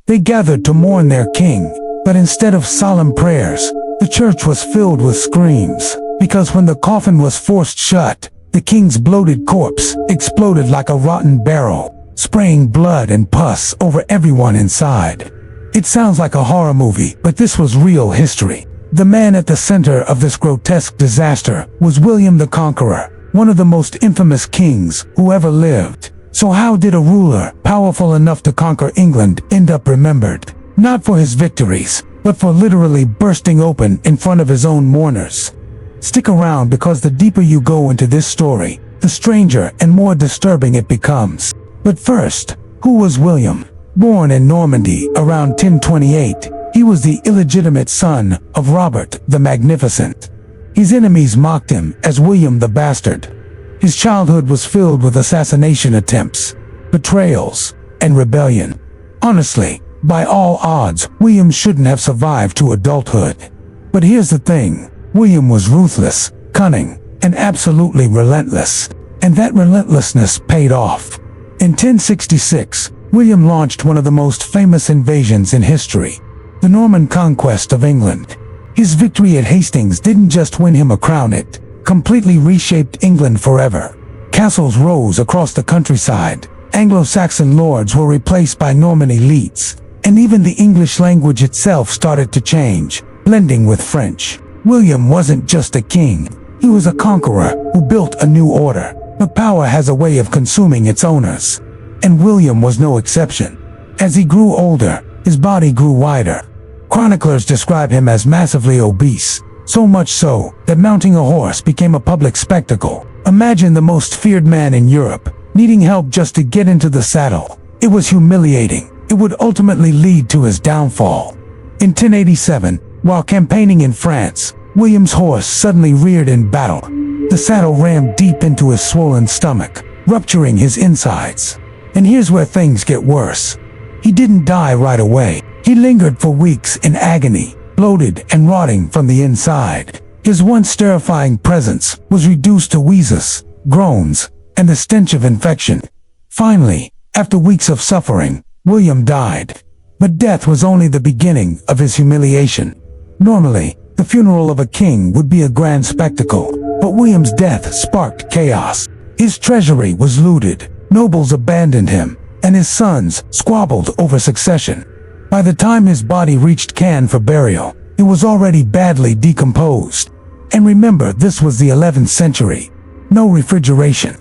They gathered to mourn their king, but instead of solemn prayers, the church was filled with screams, because when the coffin was forced shut, the king's bloated corpse exploded like a rotten barrel, spraying blood and pus over everyone inside. It sounds like a horror movie, but this was real history. The man at the center of this grotesque disaster was William the Conqueror, one of the most infamous kings who ever lived. So how did a ruler powerful enough to conquer England end up remembered? Not for his victories, but for literally bursting open in front of his own mourners. Stick around, because the deeper you go into this story, the stranger and more disturbing it becomes. But first, who was William? Born in Normandy around 1028, he was the illegitimate son of Robert the Magnificent. His enemies mocked him as William the Bastard. His childhood was filled with assassination attempts, betrayals, and rebellion. Honestly, by all odds, William shouldn't have survived to adulthood. But here's the thing, William was ruthless, cunning, and absolutely relentless. And that relentlessness paid off. In 1066, William launched one of the most famous invasions in history, the Norman conquest of England. His victory at Hastings didn't just win him a crown, it completely reshaped England forever. Castles rose across the countryside, Anglo-Saxon lords were replaced by Norman elites, and even the English language itself started to change, blending with French. William wasn't just a king, he was a conqueror who built a new order. But power has a way of consuming its owners, and William was no exception. As he grew older, his body grew wider. Chroniclers describe him as massively obese, so much so that mounting a horse became a public spectacle. Imagine the most feared man in Europe, needing help just to get into the saddle. It was humiliating. It would ultimately lead to his downfall. In 1087, while campaigning in France, William's horse suddenly reared in battle. The saddle rammed deep into his swollen stomach, rupturing his insides. And here's where things get worse. He didn't die right away. He lingered for weeks in agony, bloated and rotting from the inside. His once terrifying presence was reduced to wheezes, groans, and the stench of infection. Finally, after weeks of suffering, William died. But death was only the beginning of his humiliation. Normally, the funeral of a king would be a grand spectacle, but William's death sparked chaos. His treasury was looted, nobles abandoned him, and his sons squabbled over succession. By the time his body reached Cannes for burial, it was already badly decomposed. And remember, this was the 11th century. No refrigeration,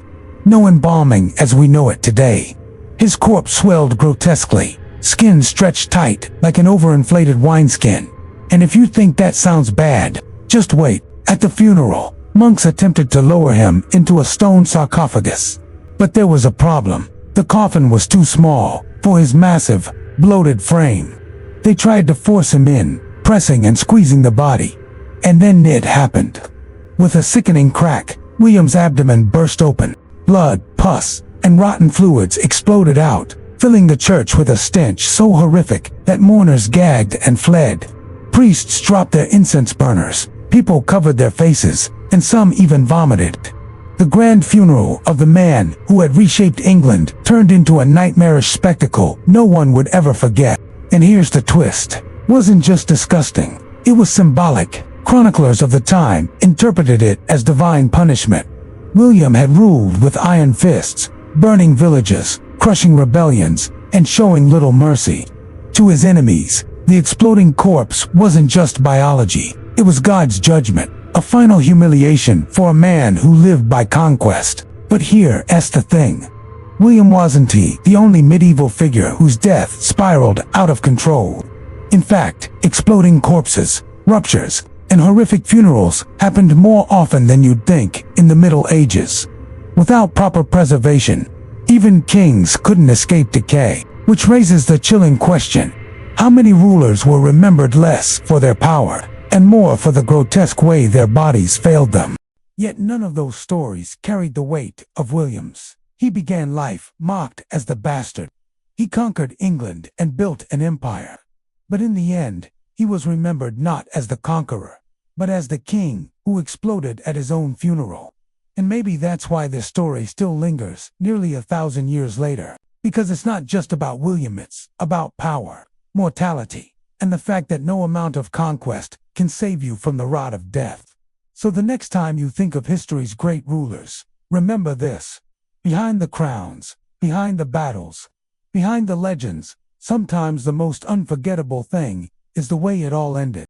no embalming as we know it today. His corpse swelled grotesquely, skin stretched tight like an overinflated wineskin. And if you think that sounds bad, just wait. At the funeral, monks attempted to lower him into a stone sarcophagus. But there was a problem. The coffin was too small for his massive, bloated frame. They tried to force him in, pressing and squeezing the body. And then it happened. With a sickening crack, William's abdomen burst open. Blood, pus, and rotten fluids exploded out, filling the church with a stench so horrific that mourners gagged and fled. Priests dropped their incense burners, people covered their faces, and some even vomited. The grand funeral of the man who had reshaped England turned into a nightmarish spectacle no one would ever forget. And here's the twist. It wasn't just disgusting, it was symbolic. Chroniclers of the time interpreted it as divine punishment. William had ruled with iron fists, burning villages, crushing rebellions, and showing little mercy. To his enemies, the exploding corpse wasn't just biology, it was God's judgment, a final humiliation for a man who lived by conquest. But here's the thing. William wasn't the only medieval figure whose death spiraled out of control. In fact, exploding corpses, ruptures, and horrific funerals happened more often than you'd think in the Middle Ages. Without proper preservation, even kings couldn't escape decay, which raises the chilling question. How many rulers were remembered less for their power, and more for the grotesque way their bodies failed them? Yet none of those stories carried the weight of William's. He began life mocked as the bastard. He conquered England and built an empire. But in the end, he was remembered not as the conqueror, but as the king who exploded at his own funeral. And maybe that's why this story still lingers nearly 1,000 years later. Because it's not just about William, it's about power. mortality, and the fact that no amount of conquest can save you from the rod of death. So the next time you think of history's great rulers, remember this: behind the crowns, behind the battles, behind the legends, sometimes the most unforgettable thing is the way it all ended.